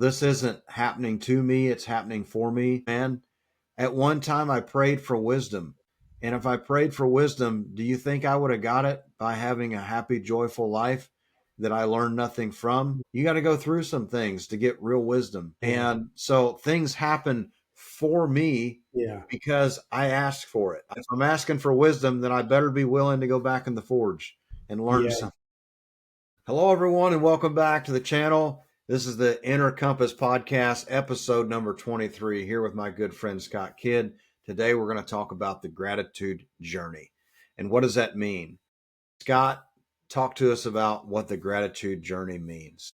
This isn't happening to me, it's happening for me. Man, at one time I prayed for wisdom. And if I prayed for wisdom, do you think I would have got it by having a happy, joyful life that I learned nothing from? You got to go through some things to get real wisdom. Yeah. And so things happen for me Yeah. because I asked for it. If I'm asking for wisdom, then I better be willing to go back in the forge and learn Yeah. something. Hello, everyone, and welcome back to the channel. This is the Inner Compass Podcast, episode number 23, here with my good friend Scott Kidd. Today, we're going to talk about the gratitude journey. And what does that mean? Scott, talk to us about what the gratitude journey means.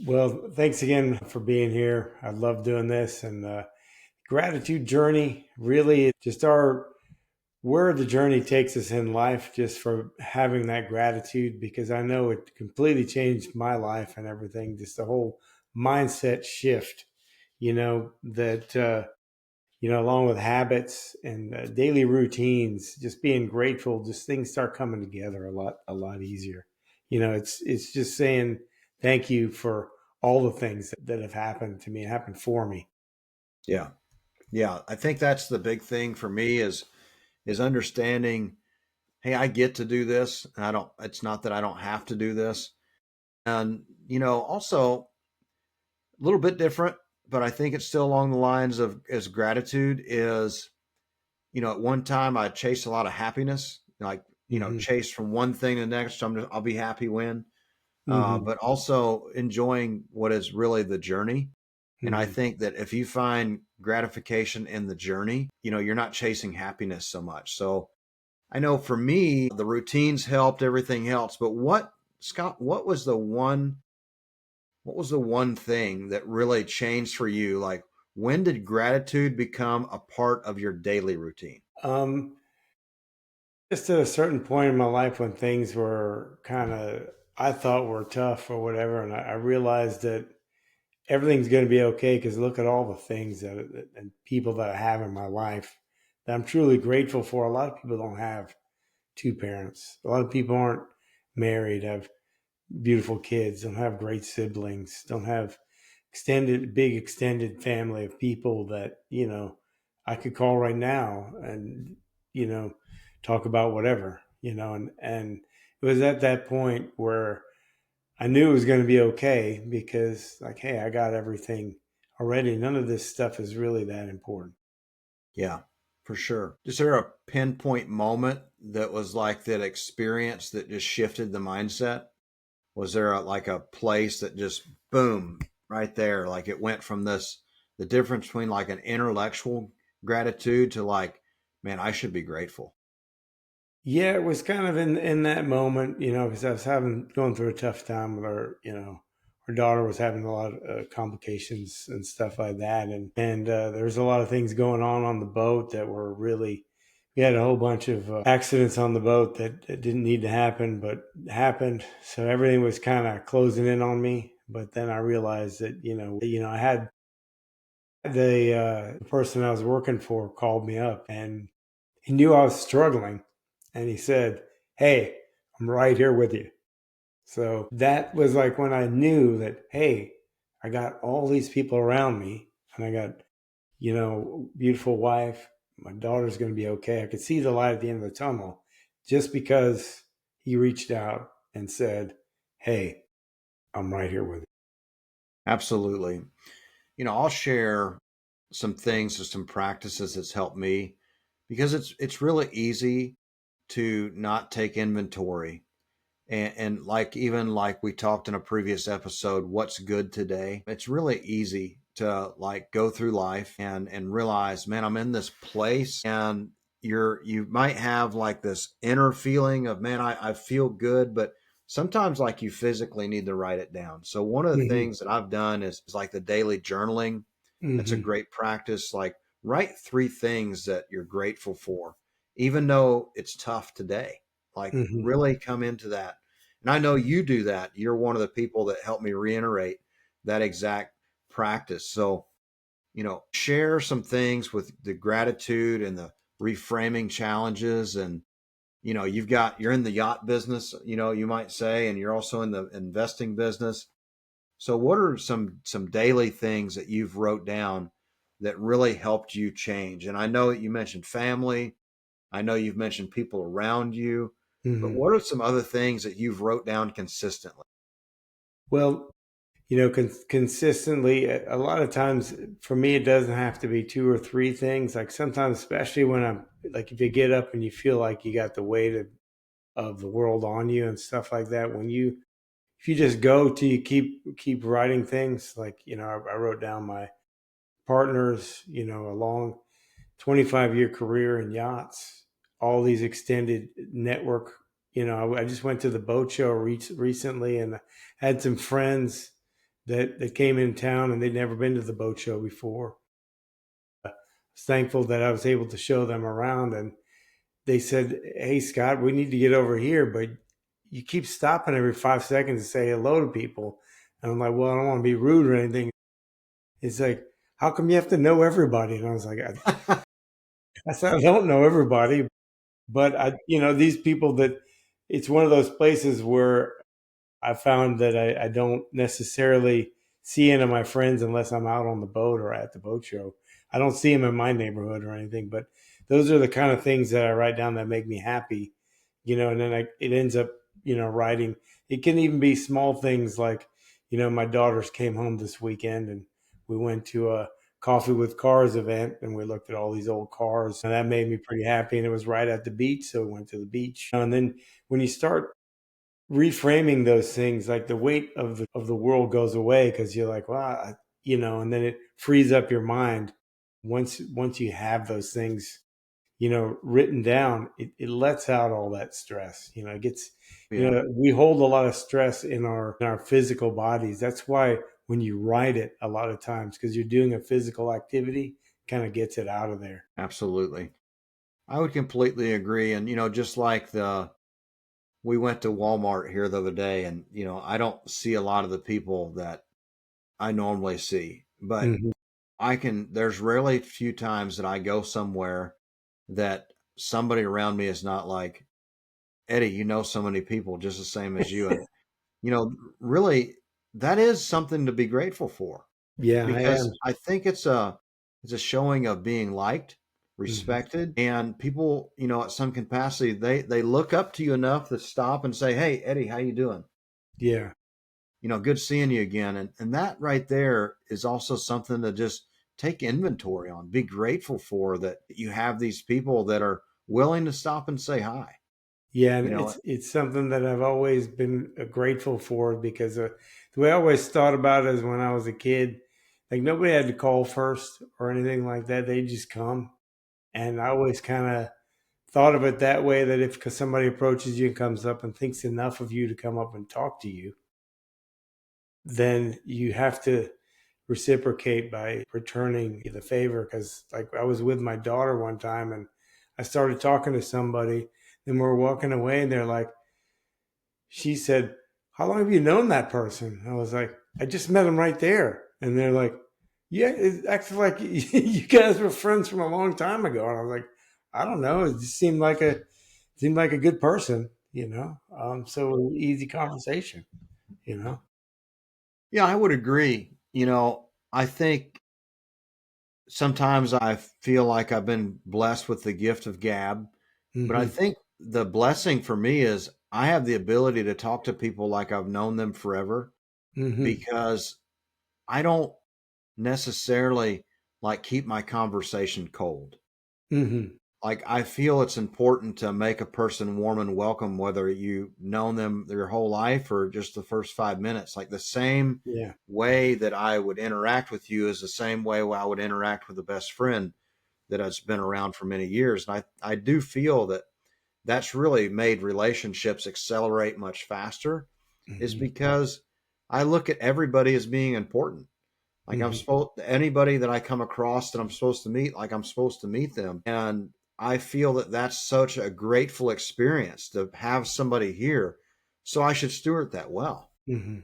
Well, thanks again for being here. I love doing this. And gratitude journey, really just where the journey takes us in life, just for having that gratitude, because I know it completely changed my life and everything. Just the whole mindset shift, along with habits and daily routines, just being grateful, just things start coming together a lot easier. It's just saying thank you for all the things that have happened to me and happened for me. Yeah. Yeah. I think that's the big thing for me is understanding, hey, I get to do this. And it's not that I don't have to do this. And, also a little bit different, but I think it's still along the lines of as gratitude is, at one time I chased a lot of happiness, like, Hmm. chase from one thing to the next. I'll be happy when, Hmm. but also enjoying what is really the journey. And I Hmm. think that if you find gratification in the journey, you're not chasing happiness so much. So I know for me, the routines helped, everything else. But Scott, what was the one thing that really changed for you? Like, when did gratitude become a part of your daily routine? Um, just at a certain point in my life when things were kind of, I thought were tough or whatever, and I realized that everything's going to be okay because look at all the things and people that I have in my life that I'm truly grateful for. A lot of people don't have two parents. A lot of people aren't married, have beautiful kids, don't have great siblings, don't have big extended family of people that, I could call right now and, you know, talk about whatever, and it was at that point where I knew it was going to be okay because, like, hey, I got everything already. None of this stuff is really that important. Yeah, for sure. Is there a pinpoint moment that was like that experience that just shifted the mindset? Was there like a place that just boom right there? Like it went from the difference between like an intellectual gratitude to like, man, I should be grateful. Yeah, it was kind of in that moment, because I was going through a tough time with her. Her daughter was having a lot of complications and stuff like that, and there was a lot of things going on the boat that were really. We had a whole bunch of accidents on the boat that didn't need to happen, but happened. So everything was kind of closing in on me. But then I realized that I had the person I was working for called me up, and he knew I was struggling, and he said, "Hey, I'm right here with you." So that was like when I knew that, hey, I got all these people around me, and I got, beautiful wife. My daughter's going to be okay. I could see the light at the end of the tunnel just because he reached out and said, "Hey, I'm right here with you." Absolutely. I'll share some things or some practices that's helped me because it's really easy to not take inventory and like even like we talked in a previous episode, what's good today. It's really easy to like go through life and realize, man, I'm in this place, and you might have like this inner feeling of, man, I feel good, but sometimes like you physically need to write it down. So one of the Hmm. things that I've done is like the daily journaling. That's a Hmm. great practice. Like write three things that you're grateful for, even though it's tough today. Like Hmm. really come into that. And I know you do that. You're one of the people that helped me reiterate that exact practice. So, share some things with the gratitude and the reframing challenges. And, you're in the yacht business, you might say, and you're also in the investing business. So what are some daily things that you've wrote down that really helped you change? And I know that you mentioned family. I know you've mentioned people around you, but Hmm. what are some other things that you've wrote down consistently? Well, consistently, a lot of times for me, it doesn't have to be two or three things. Like sometimes, especially when I'm like, if you get up and you feel like you got the weight of the world on you and stuff like that, if you just go till you keep writing things, like, I wrote down my partners, a long 25-year career in yachts, all these extended network. I just went to the boat show recently and had some friends that came in town and they'd never been to the boat show before. I was thankful that I was able to show them around, and they said, "Hey, Scott, we need to get over here, but you keep stopping every 5 seconds to say hello to people." And I'm like, "Well, I don't want to be rude or anything." It's like, "How come you have to know everybody?" And I was like, I said, "I don't know everybody, but these people that it's one of those places where I found that I don't necessarily see any of my friends unless I'm out on the boat or at the boat show. I don't see them in my neighborhood or anything, but those are the kind of things that I write down that make me happy, and then it ends up, writing. It can even be small things like, my daughters came home this weekend and we went to a coffee with cars event and we looked at all these old cars and that made me pretty happy. And it was right at the beach. So we went to the beach. And then when you start reframing those things, like the weight of the world goes away because you're like, well, and then it frees up your mind. Once you have those things, written down, it lets out all that stress. It gets, Yeah, we hold a lot of stress in our physical bodies. That's why when you write it, a lot of times, because you're doing a physical activity, kind of gets it out of there. absolutely. I would completely agree. And, just like we went to Walmart here the other day, and, I don't see a lot of the people that I normally see, but Hmm. there's rarely a few times that I go somewhere that somebody around me is not like, Eddie, so many people just the same as you. And, really, that is something to be grateful for Yeah, I because am. I think it's a showing of being liked, Hmm. respected, and people, at some capacity, they look up to you enough to stop and say, "Hey, Eddie, how you doing? Yeah. Good seeing you again." And that right there is also something to just take inventory on, be grateful for that you have these people that are willing to stop and say hi. Yeah, and You know, it's something that I've always been grateful for because the way I always thought about it is when I was a kid, like nobody had to call first or anything like that. They just come, and I always kind of thought of it that way, that if because somebody approaches you and comes up and thinks enough of you to come up and talk to you, then you have to reciprocate by returning the favor. Because like I was with my daughter one time and I started talking to somebody, then we're walking away and they're like, she said, "How long have you known that person?" I was like, "I just met him right there." And they're like, "Yeah, it acts like you guys were friends from a long time ago." And I was like, "I don't know. It just seemed like a good person, so easy conversation, you know." yeah, I would agree. I think sometimes I feel like I've been blessed with the gift of gab, but I Hmm. think the blessing for me is I have the ability to talk to people like I've known them forever Hmm. because I don't necessarily like keep my conversation cold. Hmm. Like I feel it's important to make a person warm and welcome, whether you've known them their whole life or just the first 5 minutes. Like the same Yeah. way that I would interact with you is the same way I would interact with a best friend that has been around for many years. And I do feel that that's really made relationships accelerate much faster is Hmm. because I look at everybody as being important. Like I'm Hmm. supposed anybody that I come across that I'm supposed to meet, like I'm supposed to meet them. And I feel that that's such a grateful experience to have somebody here. So I should steward that well. Hmm.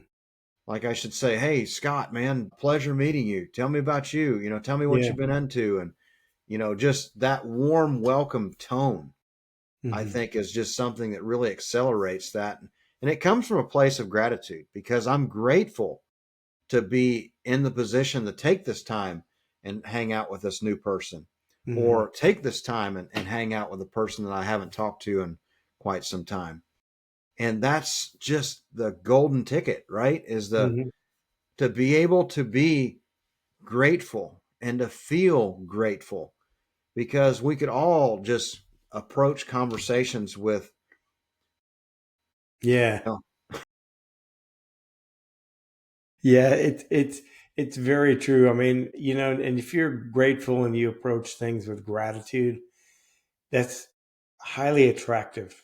Like I should say, "Hey, Scott, man, pleasure meeting you. Tell me about you. Tell me what Yeah. you've been into." And, just that warm welcome tone, I Hmm. think is just something that really accelerates that. And it comes from a place of gratitude because I'm grateful to be in the position to take this time and hang out with this new person, Hmm. or take this time and hang out with a person that I haven't talked to in quite some time. And that's just the golden ticket, right? Is the Hmm. to be able to be grateful and to feel grateful, because we could all just approach conversations with, Yeah. you know, Yeah, it's very true. I mean, and if you're grateful and you approach things with gratitude, that's highly attractive.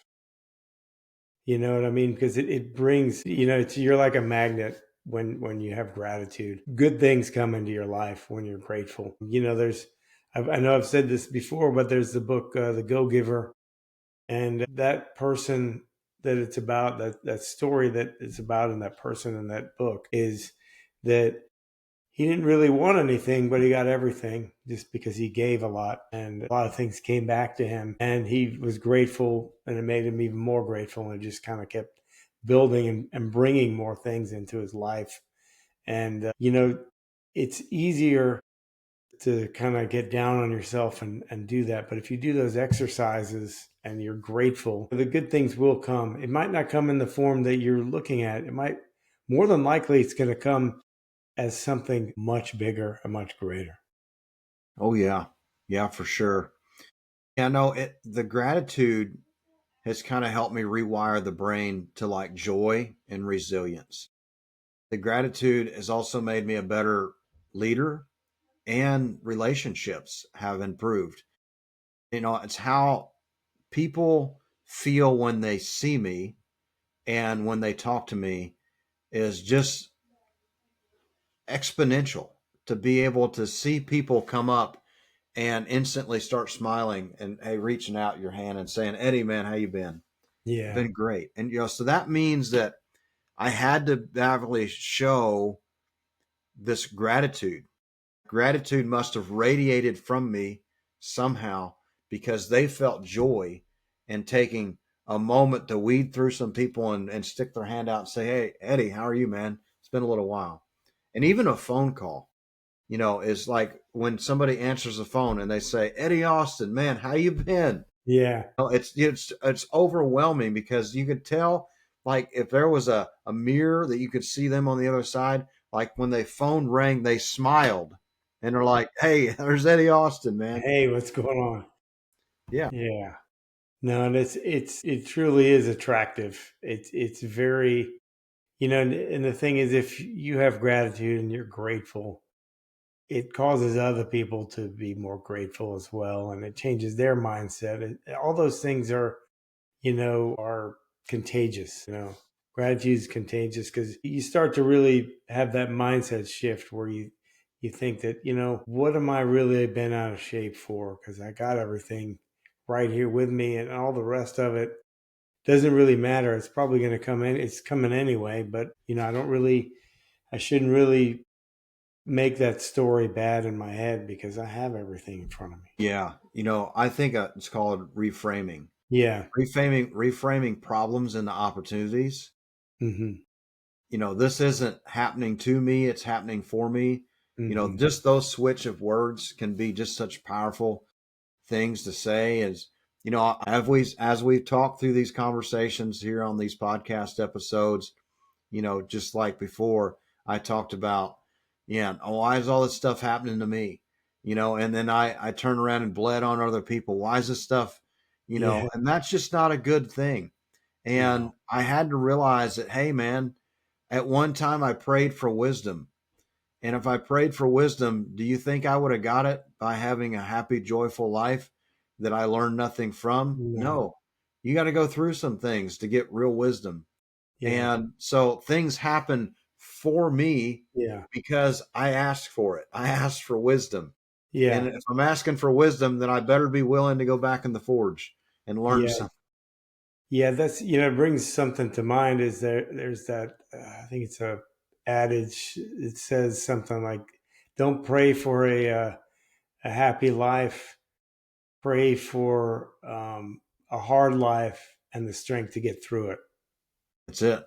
You know what I mean? Because it brings, you're like a magnet when you have gratitude. Good things come into your life when you're grateful. I know I've said this before, but there's the book, The Go Giver, and that person that it's about, that story that it's about, and that person in that book is that he didn't really want anything, but he got everything just because he gave a lot, and a lot of things came back to him, and he was grateful, and it made him even more grateful, and it just kind of kept building and bringing more things into his life. And it's easier to kind of get down on yourself and do that, but if you do those exercises and you're grateful, the good things will come. It might not come in the form that you're looking at. It might, more than likely, it's going to come as something much bigger and much greater. oh yeah, yeah, for sure. Yeah, no, the gratitude has kind of helped me rewire the brain to like joy and resilience. The gratitude has also made me a better leader, and relationships have improved. It's how people feel when they see me and when they talk to me is just exponential. To be able to see people come up and instantly start smiling and, hey, reaching out your hand and saying, Eddie, man, how you been? Yeah. Been great. And so that means that I had to definitely show this gratitude. Gratitude must have radiated from me somehow, because they felt joy in taking a moment to weed through some people and stick their hand out and say, hey, Eddie, how are you, man? It's been a little while. And even a phone call, is like when somebody answers the phone and they say, Eddie Austin, man, how you been? Yeah. It's overwhelming, because you could tell, like, if there was a mirror that you could see them on the other side, like when they phone rang, they smiled and they're like, hey, there's Eddie Austin, man. Hey, what's going on? Yeah. Yeah. No, and it truly is attractive. It's very, and the thing is, if you have gratitude and you're grateful, it causes other people to be more grateful as well, and it changes their mindset. All those things are contagious. Gratitude is contagious because you start to really have that mindset shift where you think that, what am I really been out of shape for? Because I got everything right here with me, and all the rest of it doesn't really matter. It's probably going to come in. It's coming anyway, but I shouldn't really make that story bad in my head because I have everything in front of me. Yeah. I think it's called reframing. Yeah. Reframing problems into opportunities. Hmm. This isn't happening to me, it's happening for me. Hmm. Just those switch of words can be just such powerful things to say. As we've talked through these conversations here on these podcast episodes, just like before, I talked about, yeah, why is all this stuff happening to me? And then I turn around and bled on other people. Why is this stuff, Yeah. and that's just not a good thing. No. And I had to realize that, hey, man, at one time I prayed for wisdom. And if I prayed for wisdom, do you think I would have got it by having a happy, joyful life that I learned nothing from? No. No. You got to go through some things to get real wisdom. Yeah. And so things happen for me Yeah. because I asked for it. I asked for wisdom. And Yeah. if I'm asking for wisdom, then I better be willing to go back in the forge and learn Yeah. something. Yeah. That's, it brings something to mind. There's that, I think it's a adage. It says something like, don't pray for a happy life, pray for a hard life and the strength to get through it. That's it.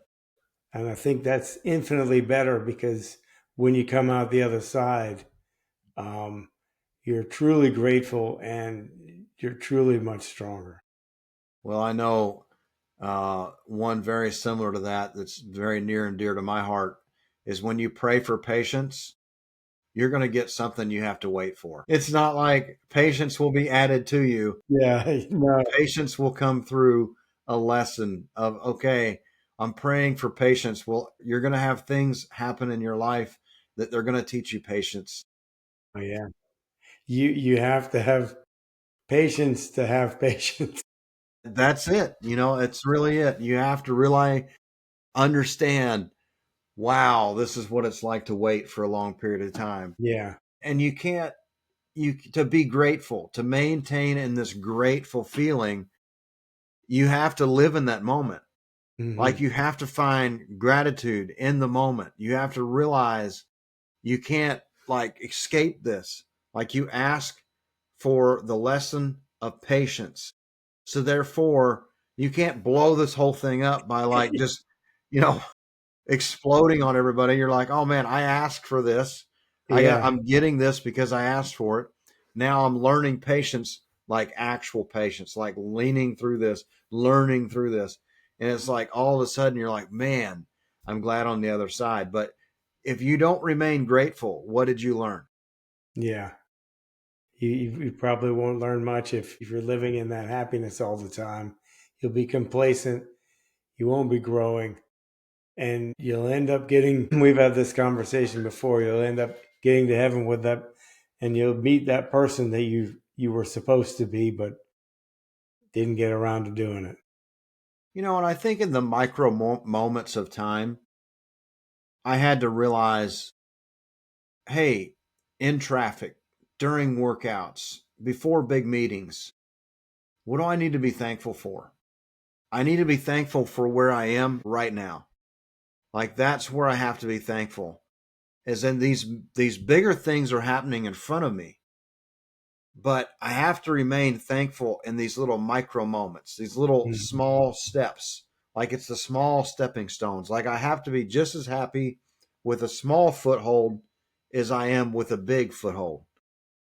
And I think that's infinitely better because when you come out the other side, um, you're truly grateful and you're truly much stronger. Well, I know one very similar to that that's very near and dear to my heart is when you pray for patience, you're going to get something you have to wait for. It's not like patience will be added to you. Yeah, no, Patience will come through a lesson of, okay, I'm praying for patience. Well, you're going to have things happen in your life that they're going to teach you patience. oh, yeah. You have to have patience to have patience. That's it. It's really it. You have to really understand, wow, this is what it's like to wait for a long period of time. Yeah. And you can't, you to be grateful, to maintain in this grateful feeling, you have to live in that moment. Like Hmm. you have to find gratitude in the moment. You have to realize you can't like escape this. Like you ask for the lesson of patience. So therefore, you can't blow this whole thing up by like just, you know, exploding on everybody. You're like, oh man, I asked for this. Yeah. I'm getting this because I asked for it. Now I'm learning patience, like actual patience, like leaning through this, learning through this. And it's like all of a sudden you're like, man, I'm glad on the other side. But if you don't remain grateful, what did you learn? Yeah. You probably won't learn much if you're living in that happiness all the time. You'll be complacent. You won't be growing. And you'll end up getting, we've had this conversation before, you'll end up getting to heaven with that, and you'll meet that person that you were supposed to be, but didn't get around to doing it. And I think in the micro moments of time, I had to realize, hey, in traffic, during workouts, before big meetings, what do I need to be thankful for? I need to be thankful for where I am right now. Like that's where I have to be thankful. As in these bigger things are happening in front of me, but I have to remain thankful in these little micro moments, these little Mhm. small steps. Like it's the small stepping stones. Like I have to be just as happy with a small foothold as I am with a big foothold.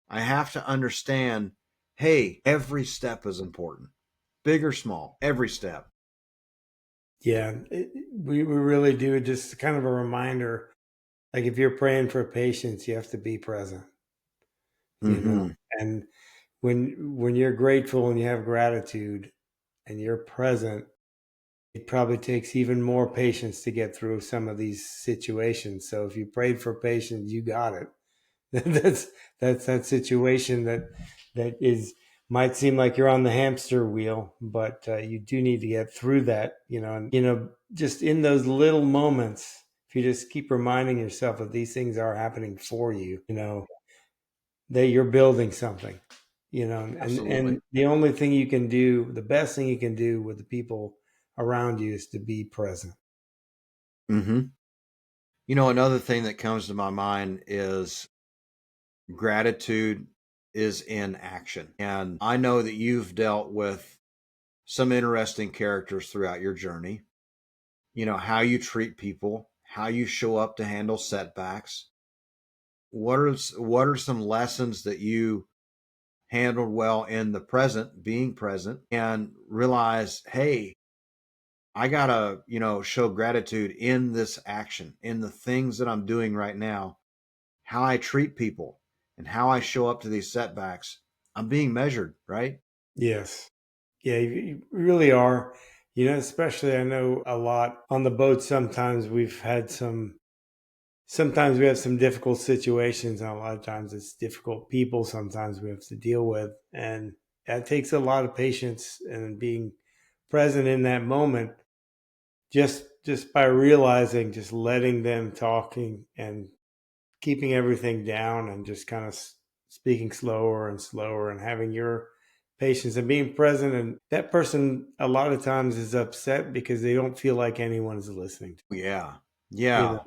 I have to understand, hey, every step is important. Big or small, every step. Yeah, we really do. Just kind of a reminder, like if you're praying for patience, you have to be present, you know. Mm-hmm. And when you're grateful and you have gratitude and you're present, it probably takes even more patience to get through some of these situations. So if you prayed for patience, you got it. that's that's that situation that is might seem like you're on the hamster wheel, but you do need to get through that, and just in those little moments, if you just keep reminding yourself that these things are happening for you, that you're building something, and Absolutely. the only thing you can do, the best thing you can do with the people around you is to be present. Mm-hmm. Another thing that comes to my mind is gratitude is in action. And I know that you've dealt with some interesting characters throughout your journey. How you treat people, how you show up to handle setbacks. What are some lessons that you handled well in the present, being present, and realize, hey, I gotta, show gratitude in this action, in the things that I'm doing right now, how I treat people and how I show up to these setbacks. I'm being measured, right? Yes. Yeah, you really are. Especially I know a lot on the boat. Sometimes we have some difficult situations, and a lot of times it's difficult people sometimes we have to deal with. And that takes a lot of patience and being present in that moment, just by realizing, just letting them talking and keeping everything down and just kind of speaking slower and slower and having your patience and being present. And that person a lot of times is upset because they don't feel like anyone is listening to Yeah. you know Yeah.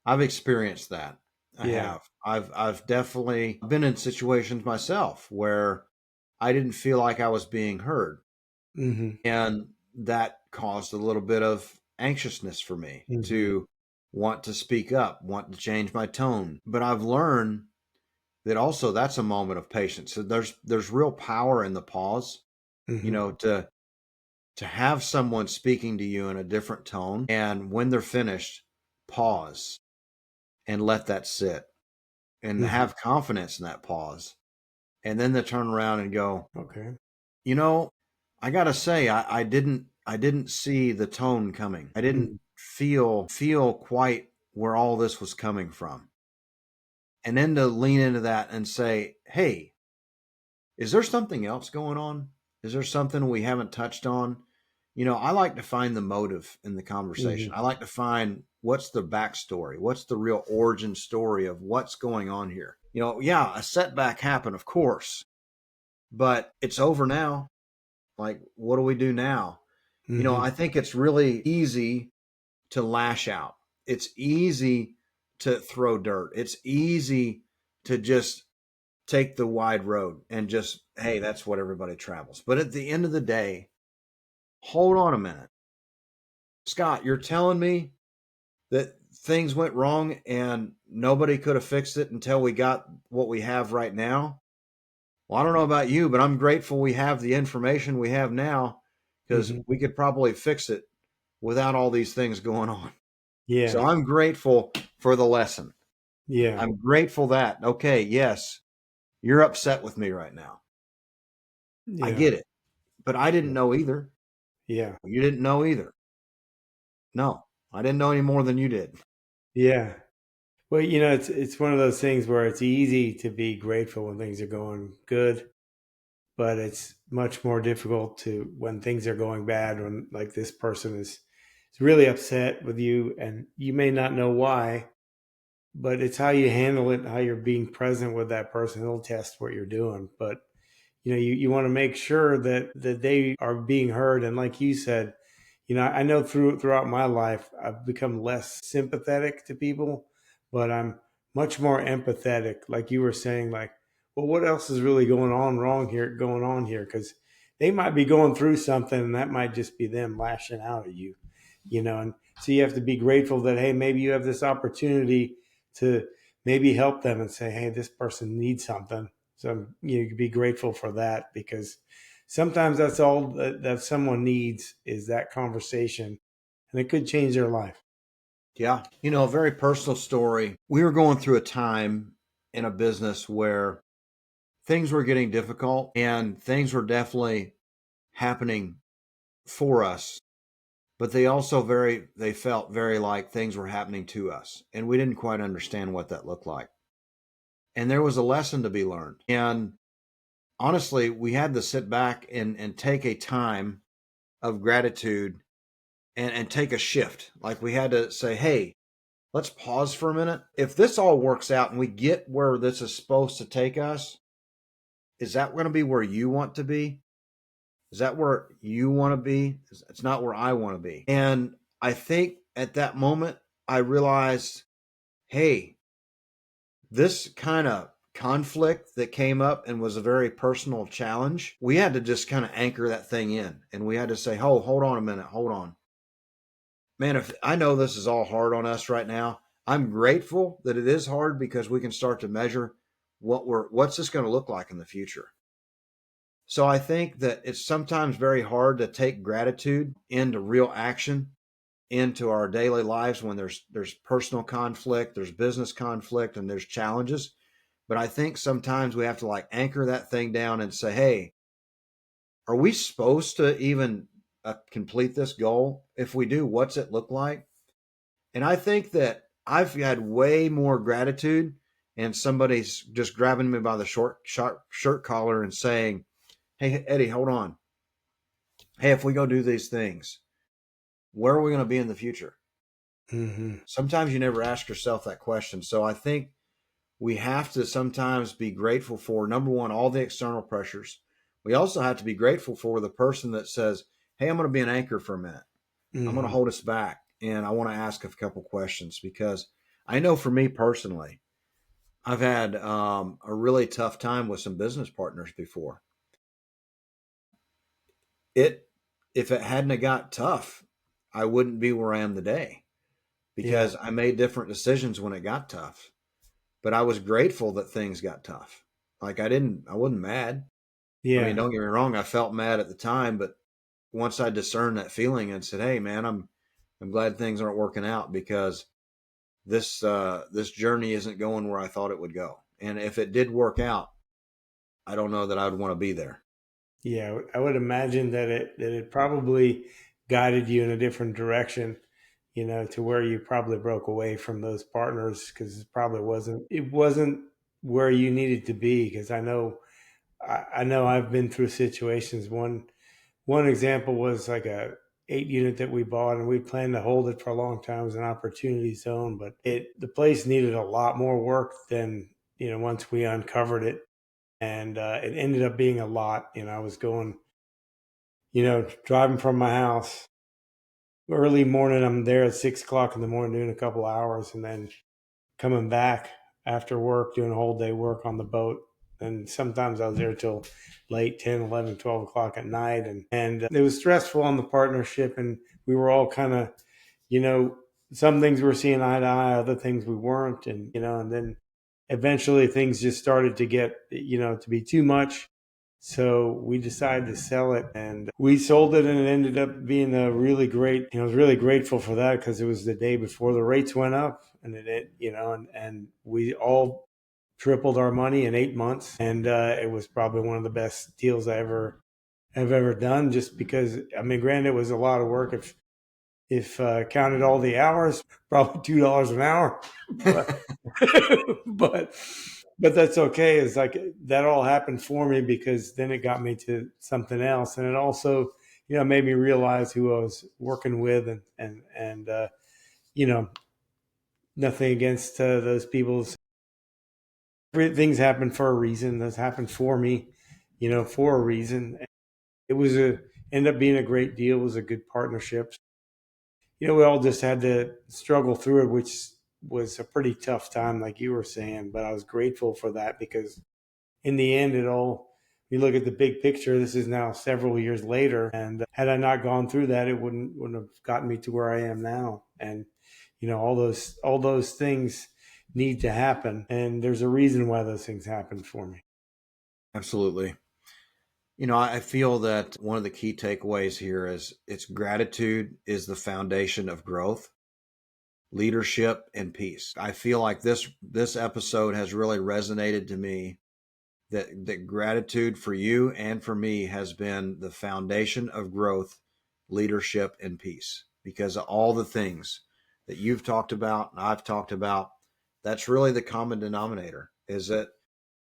I've experienced that. I yeah. have. I've definitely been in situations myself where I didn't feel like I was being heard. Hmm. And that caused a little bit of anxiousness for me Hmm. to want to speak up, want to change my tone. But I've learned that also that's a moment of patience. So there's real power in the pause, you Hmm. know, to have someone speaking to you in a different tone, and when they're finished, pause and let that sit and Hmm. have confidence in that pause. And then they turn around and go, Okay. you know, I gotta say, I didn't see the tone coming. I didn't Hmm. feel quite where all this was coming from. And then to lean into that and say, hey, is there something else going on? Is there something we haven't touched on? You know, I like to find the motive in the conversation. Hmm. I like to find what's the backstory, what's the real origin story of what's going on here. You know, yeah, a setback happened, of course, but it's over now. Like, what do we do now? You know, Hmm. I think it's really easy to lash out. It's easy to throw dirt. It's easy to just take the wide road and just, hey, that's what everybody travels. But at the end of the day, hold on a minute. Scott, you're telling me that things went wrong and nobody could have fixed it until we got what we have right now? Well, I don't know about you, but I'm grateful we have the information we have now because Hmm. we could probably fix it without all these things going on. So Yeah. I'm grateful for the lesson. Yeah. I'm grateful that, okay, yes, you're upset with me right now. I Yeah. get it, but I didn't know either. Yeah. You didn't know either. No, I didn't know any more than you did. Yeah. Well, it's one of those things where it's easy to be grateful when things are going good, but it's much more difficult to when things are going bad, when like this person is really upset with you and you may not know why, but it's how you handle it, how you're being present with that person. It'll test what you're doing. But you want to make sure that they are being heard. And like you said, I know throughout my life I've become less sympathetic to people, but I'm much more empathetic. Like you were saying, like, well, what else is really going on here? Because they might be going through something, and that might just be them lashing out at you. And so you have to be grateful that, hey, maybe you have this opportunity to maybe help them and say, hey, this person needs something. So you can be grateful for that, because sometimes that's all that someone needs is that conversation, and it could change their life. Yeah. You know, a very personal story. We were going through a time in a business where things were getting difficult and things were definitely happening for us, but they felt very like things were happening to us. And we didn't quite understand what that looked like. And there was a lesson to be learned. And honestly, we had to sit back and take a time of gratitude and take a shift. Like we had to say, hey, let's pause for a minute. If this all works out and we get where this is supposed to take us, is that going to be where you want to be? Is that where you want to be? It's not where I want to be. And I think at that moment, I realized, hey, this kind of conflict that came up and was a very personal challenge, we had to just kind of anchor that thing in. And we had to say, oh, hold on a minute, hold on. Man, if I know this is all hard on us right now, I'm grateful that it is hard because we can start to measure what's this going to look like in the future. So I think that it's sometimes very hard to take gratitude into real action into our daily lives when there's personal conflict, there's business conflict, and there's challenges. But I think sometimes we have to like anchor that thing down and say, hey, are we supposed to even complete this goal? If we do, what's it look like? And I think that I've had way more gratitude and somebody's just grabbing me by the short shirt collar and saying, hey, Eddie, hold on. Hey, if we go do these things, where are we going to be in the future? Hmm. Sometimes you never ask yourself that question. So I think we have to sometimes be grateful for, number one, all the external pressures. We also have to be grateful for the person that says, hey, I'm going to be an anchor for a minute. I'm going to Hmm. hold us back. And I want to ask a couple questions because I know for me personally, I've had a really tough time with some business partners before. It, if it hadn't have got tough, I wouldn't be where I am today. Yeah. because I made different decisions when it got tough. But I was grateful that things got tough. Like I wasn't mad. I mean, Yeah. don't get me wrong, I felt mad at the time, but once I discerned that feeling and said, "Hey, man, I'm glad things aren't working out because this journey isn't going where I thought it would go. And if it did work out, I don't know that I would want to be there." Yeah. I would imagine that it probably guided you in a different direction, to where you probably broke away from those partners because it wasn't where you needed to be. Because I know I've been through situations. One example was like a 8 unit that we bought, and we planned to hold it for a long time. It was an opportunity zone, but the place needed a lot more work than once we uncovered it, and it ended up being a lot. I was going, driving from my house early morning. I'm there at 6 o'clock in the morning doing a couple hours, and then coming back after work, doing a whole day work on the boat. And sometimes I was there till late 10, 11, 12 o'clock at night. And it was stressful on the partnership. And we were all kind of, you know, some things we were seeing eye to eye, other things we weren't. And then eventually things just started to get, to be too much. So we decided to sell it, and we sold it, and it ended up being a really great. I was really grateful for that because it was the day before the rates went up, and and we all tripled our money in 8 months, and it was probably one of the best deals I've ever done. Just because, I mean, granted, it was a lot of work. If counted all the hours, probably $2 an hour, but but but that's okay. It's like that all happened for me because then it got me to something else, and it also made me realize who I was working with, and you know nothing against those people. Things happen for a reason. That's happened for me, for a reason. It was a ended up being a great deal. It was a good partnership. We all just had to struggle through it, which was a pretty tough time, like you were saying. But I was grateful for that because in the end, you look at the big picture, this is now several years later. And had I not gone through that, it wouldn't have gotten me to where I am now. And, all those things need to happen. And there's a reason why those things happened for me. Absolutely. I feel that one of the key takeaways here is it's gratitude is the foundation of growth, leadership, and peace. I feel like this episode has really resonated to me that gratitude for you and for me has been the foundation of growth, leadership, and peace because of all the things that you've talked about and I've talked about. That's really the common denominator is that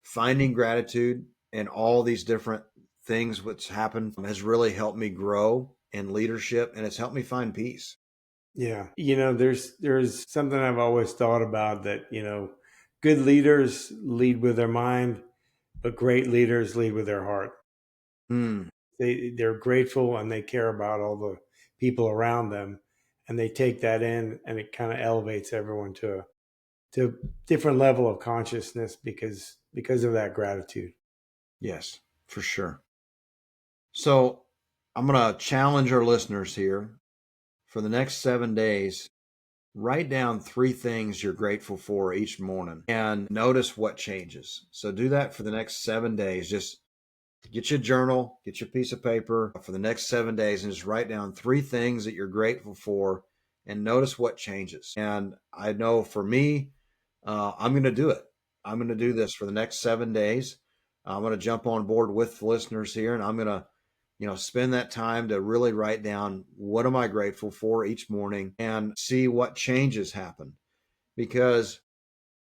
finding gratitude and all these different things what's happened has really helped me grow in leadership and it's helped me find peace. Yeah. There's something I've always thought about that, good leaders lead with their mind, but great leaders lead with their heart. Hmm. They're grateful and they care about all the people around them, and they take that in, and it kind of elevates everyone to a different level of consciousness because of that gratitude. Yes, for sure. So I'm going to challenge our listeners here for the next 7 days. Write down three things you're grateful for each morning and notice what changes. So do that for the next 7 days. Just get your journal, get your piece of paper for the next 7 days and just write down three things that you're grateful for and notice what changes. And I know for me, I'm going to do it. I'm going to do this for the next 7 days. I'm going to jump on board with the listeners here and I'm going to spend that time to really write down what am I grateful for each morning and see what changes happen because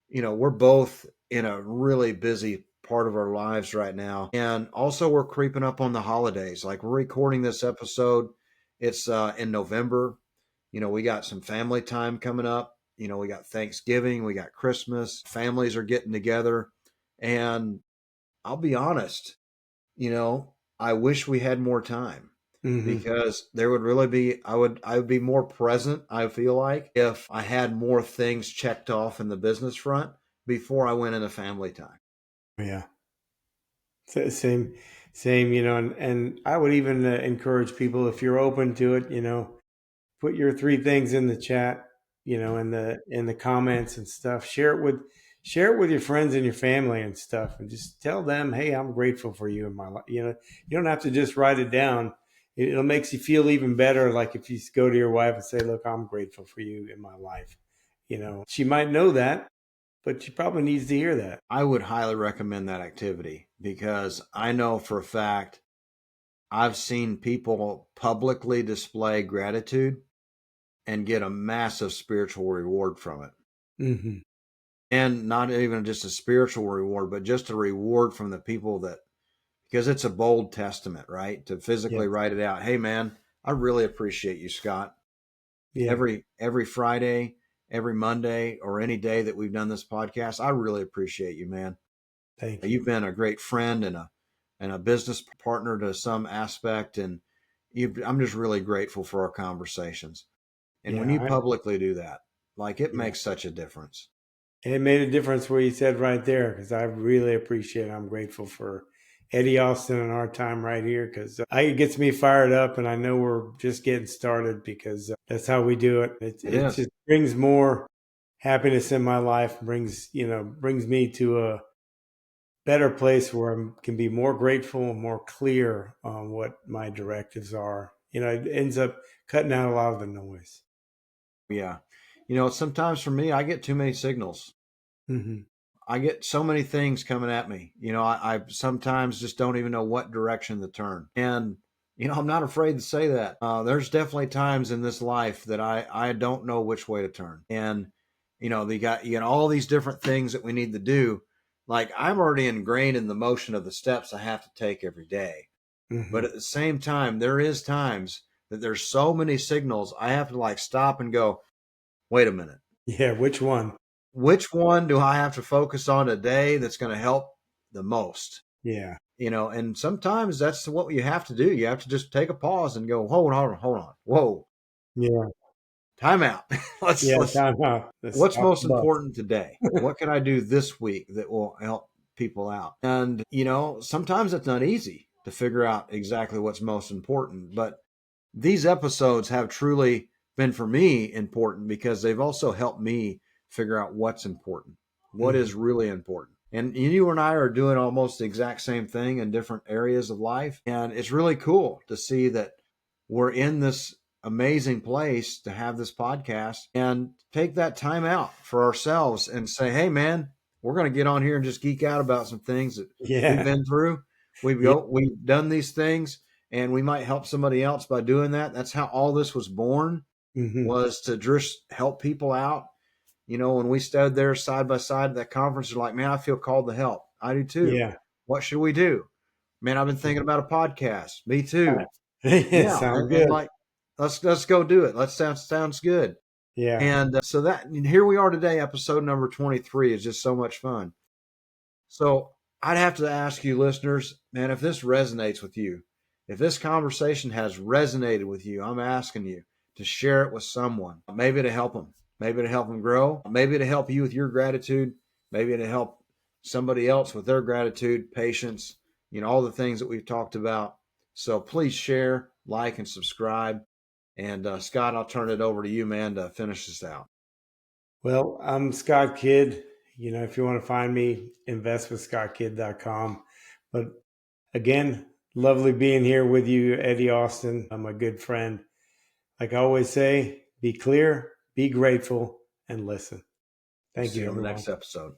we're both in a really busy part of our lives right now. And also, we're creeping up on the holidays. Like, we're recording this episode, it's in November. We got some family time coming up. We got Thanksgiving, we got Christmas, families are getting together. And I'll be honest, I wish we had more time Hmm. because there would really be I would be more present, I feel like, if I had more things checked off in the business front before I went into family time. Yeah. Same, same. And I would even encourage people, if you're open to it, put your three things in the chat. in the comments and stuff. Share it with your friends and your family and stuff, and just tell them, hey, I'm grateful for you in my life. You don't have to just write it down. It'll makes you feel even better. Like if you go to your wife and say, look, I'm grateful for you in my life. She might know that, but she probably needs to hear that. I would highly recommend that activity because I know for a fact I've seen people publicly display gratitude and get a massive spiritual reward from it. Hmm. And not even just a spiritual reward, but just a reward from the people that, because it's a bold testament, right? To Yeah. physically write it out. Hey, man, I really appreciate you, Scott. Yeah. Every Friday, every Monday, or any day that we've done this podcast, I really appreciate you, man. Thank you. You've been a great friend and a business partner to some aspect, and I'm just really grateful for our conversations. And when Yeah. you publicly do that, like it Yeah. makes such a difference. And it made a difference what you said right there, because I really appreciate it. I'm grateful for Eddie Austin and our time right here, because it gets me fired up, and I know we're just getting started because that's how we do it. It, It it is. just brings more happiness in my life, brings me to a better place where I can be more grateful and more clear on what my directives are. It ends up cutting out a lot of the noise. Yeah. Sometimes for me, I get too many signals. Hmm. I get so many things coming at me. I sometimes just don't even know what direction to turn. And, I'm not afraid to say that. There's definitely times in this life that I don't know which way to turn. And, you got all these different things that we need to do. Like I'm already ingrained in the motion of the steps I have to take every day. But Hmm. at the same time, there is times that there's so many signals I have to like stop and go, wait a minute. Yeah, which one? Which one do I have to focus on today that's going to help the most? Yeah. And sometimes that's what you have to do. You have to just take a pause and go, hold on, whoa, Yeah. time out. let's Yeah, let's time out. Let's what's stop most the bus. important today? What can I do this week that will help people out? And sometimes it's not easy to figure out exactly what's most important, but these episodes have truly been for me important because they've also helped me figure out what's important, what Hmm. is really important. And you and I are doing almost the exact same thing in different areas of life. And it's really cool to see that we're in this amazing place to have this podcast and take that time out for ourselves and say, hey, man, we're going to get on here and just geek out about some things that we've Yeah. been through. Yeah. We've done these things and we might help somebody else by doing that. That's how all this was born, Hmm. was to just help people out. When we stood there side by side at that conference, you're like, man, I feel called to help. I do too. Yeah. What should we do? Man, I've been thinking about a podcast. Me too. Yeah. Yeah, Sounds and good. like let's go do it. Let's sounds good. Yeah. And so that and here we are today. Episode number 23 is just so much fun. So I'd have to ask you, listeners, man, if this resonates with you, if this conversation has resonated with you, I'm asking you to share it with someone, maybe to help them grow, maybe to help you with your gratitude, maybe to help somebody else with their gratitude, patience, all the things that we've talked about. So please share, like, and subscribe. And Scott, I'll turn it over to you, man, to finish this out. Well, I'm Scott Kidd. If you want to find me, investwithscottkidd.com. But again, lovely being here with you, Eddie Austin. I'm a good friend. Like I always say, be clear, be grateful, and listen. We'll Thank see you, you on the everyone. next episode.